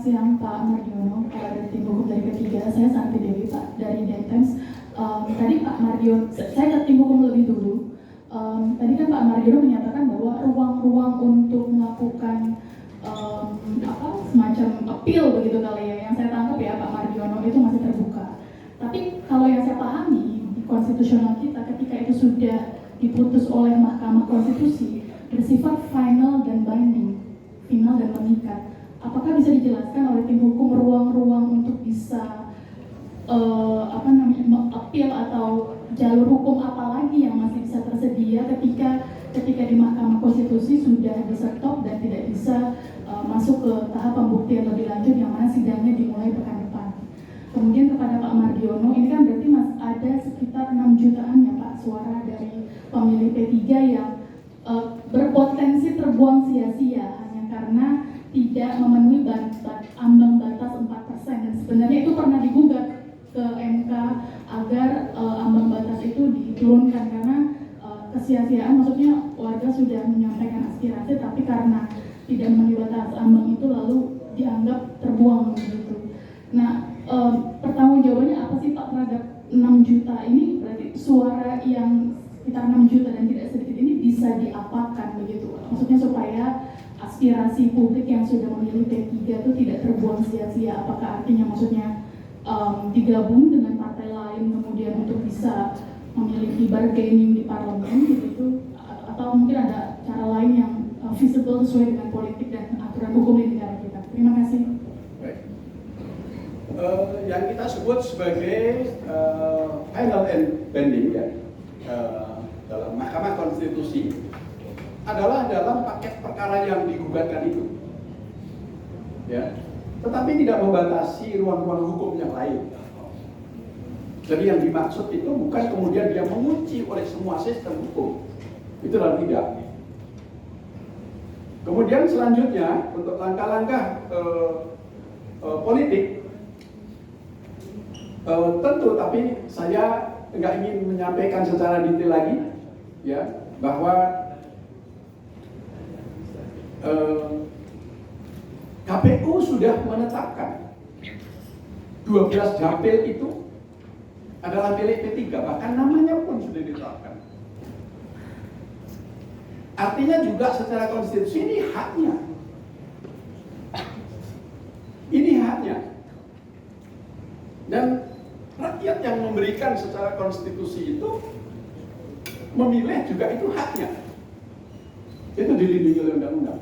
siang Pak Mardiono, dari tim hukum dari P3. Saya Santi Dewi Pak dari Detimes. Tadi Pak Mardiono, saya ke tim hukum lebih dulu. Tadi kan Pak Mardiono menyatakan bahwa ruang-ruang untuk melakukan semacam appeal begitu kali ya. Yang saya tangkap ya Pak Mardiono itu masih terbuka. Tapi kalau yang saya pahami di konstitusional kita, ketika itu sudah diputus oleh Mahkamah Konstitusi bersifat final dan binding, final dan mengikat. Apakah bisa dijelaskan oleh tim hukum ruang-ruang untuk bisa appeal atau jalur hukum apa lagi yang masih bisa tersedia ketika di Mahkamah Konstitusi sudah di-stop dan tidak bisa masuk ke tahap pembuktian lebih lanjut yang mana sidangnya dimulai pekan depan. Kemudian kepada Pak Mardiono, ini kan berarti ada sekitar 6 jutaan ya Pak suara dari pemilih P3 yang berpotensi terbuang sia-sia hanya karena tidak memenuhi ambang batas 4%, dan sebenarnya itu pernah digugat ke MK agar ambang batas itu diturunkan karena kesia-siaan, maksudnya warga sudah menyampaikan aspirasi tapi karena tidak memenuhi batas ambang itu lalu dianggap terbuang begitu. Nah, pertanggungjawabannya apa sih Pak terhadap 6 juta ini? Berarti suara yang sekitar 6 juta dan tidak sedikit ini bisa diapakan begitu? Maksudnya supaya aspirasi publik yang sudah memilih P3 itu tidak terbuang sia-sia. Apakah artinya maksudnya digabung dengan partai lain kemudian untuk bisa memiliki bargaining di parlemen begitu? Atau mungkin ada cara lain yang visible sesuai dengan politik dan aturan hukum di negara kita? Terima kasih. Yang kita sebut sebagai final and binding ya, dalam Mahkamah Konstitusi adalah dalam paket perkara yang digugatkan itu, ya. Tetapi tidak membatasi ruang-ruang hukum yang lain. Jadi yang dimaksud itu bukan kemudian dia mengunci oleh semua sistem hukum, itu adalah tidak. Kemudian selanjutnya untuk langkah-langkah politik. Tentu, tapi saya nggak ingin menyampaikan secara detail lagi, ya, bahwa KPU sudah menetapkan 12 dapil itu adalah milik P3, bahkan namanya pun sudah ditetapkan. Artinya juga secara konstitusi ini haknya. Ini haknya. Dan rakyat yang memberikan secara konstitusi itu memilih juga itu haknya. Itu dilindungi oleh undang-undang.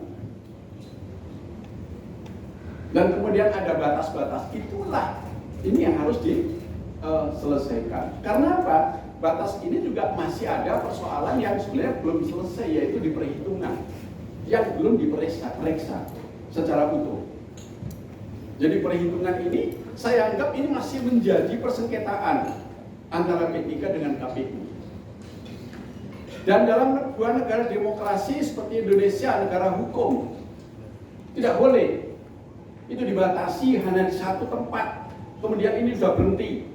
Dan kemudian ada batas-batas, itulah ini yang harus diselesaikan. Karena apa? Batas ini juga masih ada persoalan yang sebenarnya belum selesai, yaitu di perhitungan yang belum diperiksa secara utuh. Jadi perhitungan ini saya anggap ini masih menjadi persengketaan antara P3 dengan KPU. Dan dalam sebuah negara demokrasi seperti Indonesia, negara hukum, tidak boleh itu dibatasi hanya di satu tempat, kemudian ini sudah berhenti.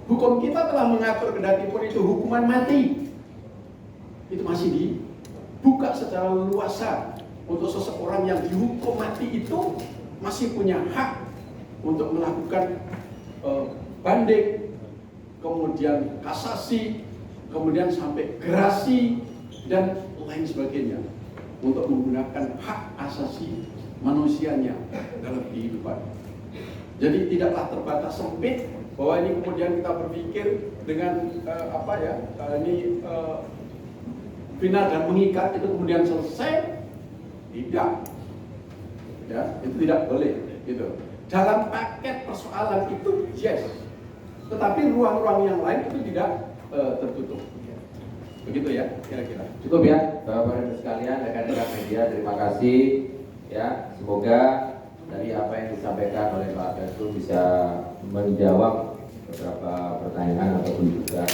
Hukum kita telah mengatur kendati pun itu hukuman mati, itu masih dibuka secara luasa untuk seseorang yang dihukum mati itu masih punya hak untuk melakukan banding, kemudian kasasi, kemudian sampai gerasi dan lain sebagainya untuk menggunakan hak asasi manusianya dalam kehidupan. Jadi tidaklah terbatas sempit bahwa ini kemudian kita berpikir dengan final dan mengikat itu kemudian selesai. Tidak, ya, itu tidak boleh gitu. Dalam paket persoalan itu yes, tetapi ruang-ruang yang lain itu tidak tertutup. Begitu ya, kira-kira. Cukup ya, Bapak-Bapak sekalian, rekan-rekan media, terima kasih. Ya, semoga dari apa yang disampaikan oleh Pak Dasu bisa menjawab beberapa pertanyaan ataupun juga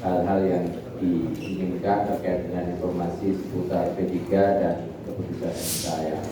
hal-hal yang diinginkan terkait dengan informasi seputar P3 dan keputusan MK yang